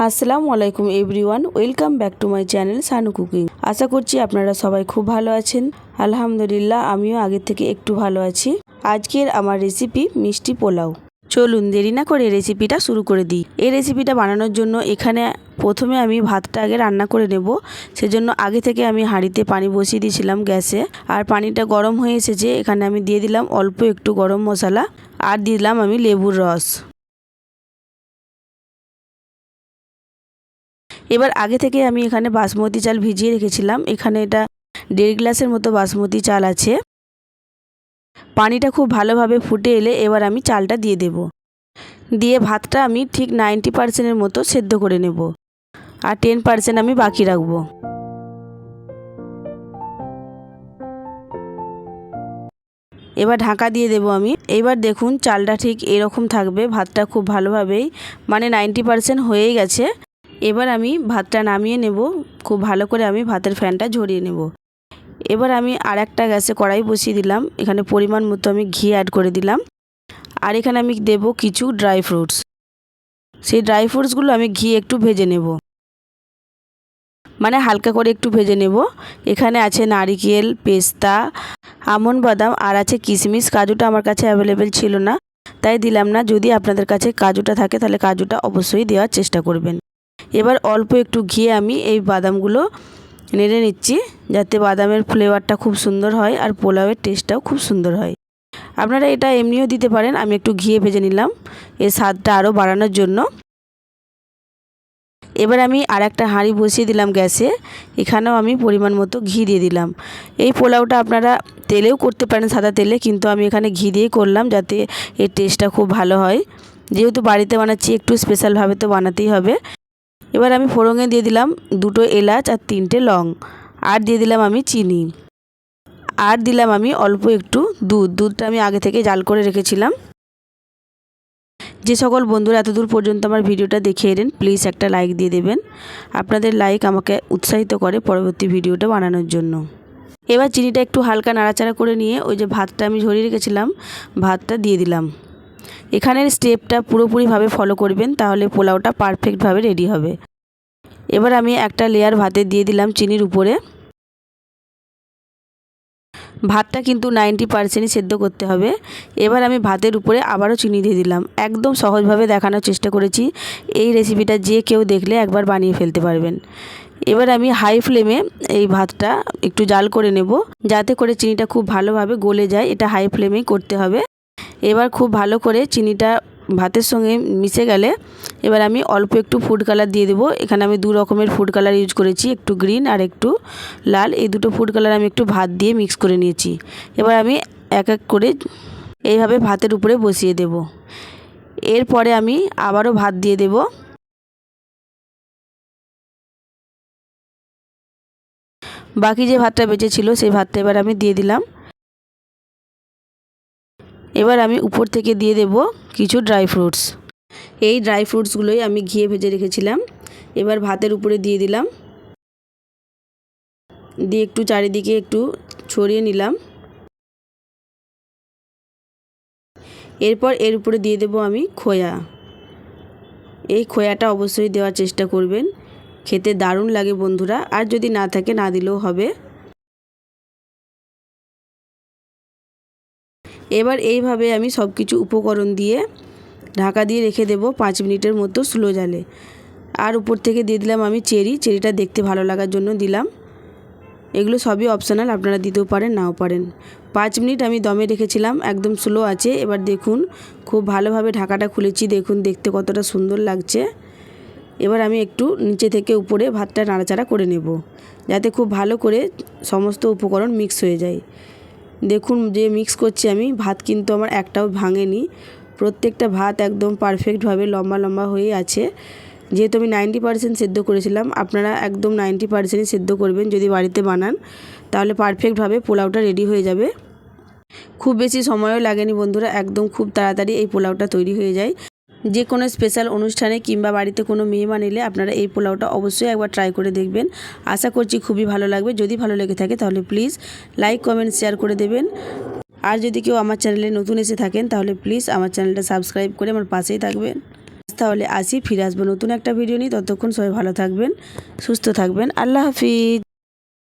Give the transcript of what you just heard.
আসসালামু আলাইকুম everyone, welcome back to my channel Sanu cooking. আশা করছি আপনারা সবাই খুব ভালো আছেন। আলহামদুলিল্লাহ, আমিও আগের থেকে একটু ভালো আছি। আজকের আমার রেসিপি মিষ্টি পোলাও। চলুন দেরি না করে রেসিপিটা শুরু করে দিই। এই রেসিপিটা বানানোর জন্য এখানে প্রথমে আমি ভাতটা আগে রান্না করে নেব। সেজন্য আগে থেকে আমি হাঁড়িতে পানি বসিয়ে দিয়েছিলাম গ্যাসে, আর পানিটা গরম হয়ে এসেছে। এখানে আমি দিয়ে দিলাম অল্প একটু গরম মশলা, আর দিলাম আমি লেবুর রস। এবার আগে থেকে আমি এখানে বাসমতি চাল ভিজিয়ে রেখেছিলাম। এখানে এটা 1.5 গ্লাসের মতো বাসমতি চাল আছে। পানিটা খুব ভালোভাবে ফুটে এলে এবার আমি চালটা দিয়ে দেব। দিয়ে ভাতটা আমি ঠিক 90%-এর মতো সেদ্ধ করে নেব, আর 10% আমি বাকি রাখবো। এবার ঢাকা দিয়ে দেব আমি। এবার দেখুন চালটা ঠিক এরকম থাকবে। ভাতটা খুব ভালোভাবেই 90% হয়েই গেছে। এবার আমি ভাতটা নামিয়ে নেব। খুব ভালো করে আমি ভাতের ফ্যানটা ঝরিয়ে নেব। এবার আমি আর একটা গ্যাসে কড়াই বসিয়ে দিলাম। এখানে পরিমাণ মতো আমি ঘি অ্যাড করে দিলাম, আর এখানে আমি দেব কিছু ড্রাই ফ্রুটস। সেই ড্রাই ফ্রুটসগুলো আমি ঘি একটু ভেজে নেব, হালকা করে একটু ভেজে নেব। এখানে আছে নারিকেল, পেস্তা, আমন্ড বাদাম, আর আছে কিশমিশ। কাজুটা আমার কাছে অ্যাভেলেবেল ছিল না, তাই দিলাম না। যদি আপনাদের কাছে কাজুটা থাকে তাহলে কাজুটা অবশ্যই দেওয়ার চেষ্টা করবেন। এবার অল্প একটু ঘিয়ে আমি এই বাদামগুলো নেড়ে নিচ্ছি, যাতে বাদামের ফ্লেভারটা খুব সুন্দর হয় আর পোলাওয়ের টেস্টটাও খুব সুন্দর হয়। আপনারা এটা এমনিও দিতে পারেন। আমি একটু ঘিয়ে ভেজে নিলাম এর স্বাদটা আরও বাড়ানোর জন্য। এবার আমি আর একটা হাঁড়ি বসিয়ে দিলাম গ্যাসে। এখানেও আমি পরিমাণ মতো ঘি দিয়ে দিলাম। এই পোলাওটা আপনারা তেলেও করতে পারেন, সাদা তেলে, কিন্তু আমি এখানে ঘি দিয়েই করলাম যাতে এর টেস্টটা খুব ভালো হয়। যেহেতু বাড়িতে বানাচ্ছি, একটু স্পেশালভাবে তো বানাতেই হবে। এবার আমি ফোড়নে দিয়ে দিলাম 2টো এলাচ আর 3টে লং, আর দিয়ে দিলাম আমি চিনি, আর দিলাম আমি অল্প একটু দুধটা আমি আগে থেকে জাল করে রেখেছিলাম। যে সকল বন্ধুরা এতদূর পর্যন্ত আমার ভিডিওটা দেখে এলেন, প্লিজ একটা লাইক দিয়ে দেবেন। আপনাদের লাইক আমাকে উৎসাহিত করে পরবর্তী ভিডিওটা বানানোর জন্য। এবার চিনিটা একটু হালকা নাড়াচাড়া করে নিয়ে ওই যে ভাতটা আমি ঝরিয়ে রেখেছিলাম, ভাতটা দিয়ে দিলাম। এখানের স্টেপটা পুরোপুরিভাবে ফলো করবেন, তাহলে পোলাওটা পারফেক্টভাবে রেডি হবে। এবার আমি একটা লেয়ার ভাতে দিয়ে দিলাম চিনির উপরে। ভাতটা কিন্তু 90%ই সেদ্ধ করতে হবে। এবার আমি ভাতের উপরে আবারও চিনি দিয়ে দিলাম। একদম সহজভাবে দেখানোর চেষ্টা করেছি। এই রেসিপিটা যে কেউ দেখলে একবার বানিয়ে ফেলতে পারবেন। এবার আমি হাই ফ্লেমে এই ভাতটা একটু জাল করে নেব, যাতে করে চিনিটা খুব ভালোভাবে গলে যায়। এটা হাই ফ্লেমেই করতে হবে। এবার খুব ভালো করে চিনিটা ভাতের সঙ্গে মিশে গেলে এবার আমি অল্প একটু ফুড কালার দিয়ে দেবো। এখানে আমি 2 রকমের ফুড কালার ইউজ করেছি, একটু গ্রিন আর একটু লাল। এই দুটো ফুড কালার আমি একটু ভাত দিয়ে মিক্স করে নিয়েছি। এবার আমি এক এক করে এইভাবে ভাতের উপরে বসিয়ে দেব। এরপরে আমি আবারও ভাত দিয়ে দেব। বাকি যে ভাতটা বেঁচে ছিল সেই ভাতটা এবার আমি দিয়ে দিলাম। এবার আমি উপর থেকে দিয়ে দেব কিছু ড্রাই ফ্রুটস। এই ড্রাই ফ্রুটসগুলোই আমি ঘিয়ে ভেজে রেখেছিলাম। এবার ভাতের উপরে দিয়ে দিলাম, দিয়ে একটু চারিদিকে একটু ছড়িয়ে নিলাম। এরপর এর উপরে দিয়ে দেব আমি খোয়া। এই খোয়াটা অবশ্যই দেওয়ার চেষ্টা করবেন, খেতে দারুণ লাগে বন্ধুরা। আর যদি না থাকে না দিলেও হবে। এবার এইভাবে আমি সব কিছু উপকরণ দিয়ে ঢাকা দিয়ে রেখে দেব 5 মিনিটের মতো স্লো জালে। আর উপর থেকে দিয়ে দিলাম আমি চেরিটা দেখতে ভালো লাগার জন্য দিলাম। এগুলো সবই অপশনাল, আপনারা দিতেও পারেন নাও পারেন। 5 মিনিট আমি দমে রেখেছিলাম, একদম স্লো আছে। এবার দেখুন খুব ভালোভাবে ঢাকাটা খুলেছি, দেখুন দেখতে কতটা সুন্দর লাগছে। এবার আমি একটু নিচে থেকে উপরে ভাতটা নাড়াচাড়া করে নেব, যাতে খুব ভালো করে সমস্ত উপকরণ মিক্স হয়ে যায়। দেখুন যে মিক্স করছি আমি, ভাত কিন্তু আমার একটাও ভাঙেনি। প্রত্যেকটা ভাত একদম পারফেক্টভাবে লম্বা লম্বা হয়ে আছে। যেহেতু আমি 90% সেদ্ধ করেছিলাম, আপনারা একদম 90%ই সেদ্ধ করবেন যদি বাড়িতে বানান, তাহলে পারফেক্টভাবে পোলাওটা রেডি হয়ে যাবে। খুব বেশি সময়ও লাগেনি বন্ধুরা, একদম খুব তাড়াতাড়ি এই পোলাওটা তৈরি হয়ে যায়। যে কোনো স্পেশাল অনুষ্ঠানে কিংবা বাড়িতে কোনো মেহমান এলে আপনারা এই পোলাওটা অবশ্যই একবার ট্রাই করে দেখবেন। আশা করছি খুবই ভালো লাগবে। যদি ভালো লেগে থাকে তাহলে প্লিজ লাইক, কমেন্ট, শেয়ার করে দেবেন। আর যদি কেউ আমার চ্যানেলে নতুন এসে থাকেন তাহলে প্লিজ আমার চ্যানেলটা সাবস্ক্রাইব করে আমার পাশেই থাকবেন। তাহলে আসি, ফিরে আসবো নতুন একটা ভিডিও নিয়ে। ততক্ষণ সবাই ভালো থাকবেন, সুস্থ থাকবেন। আল্লাহ হাফিজ।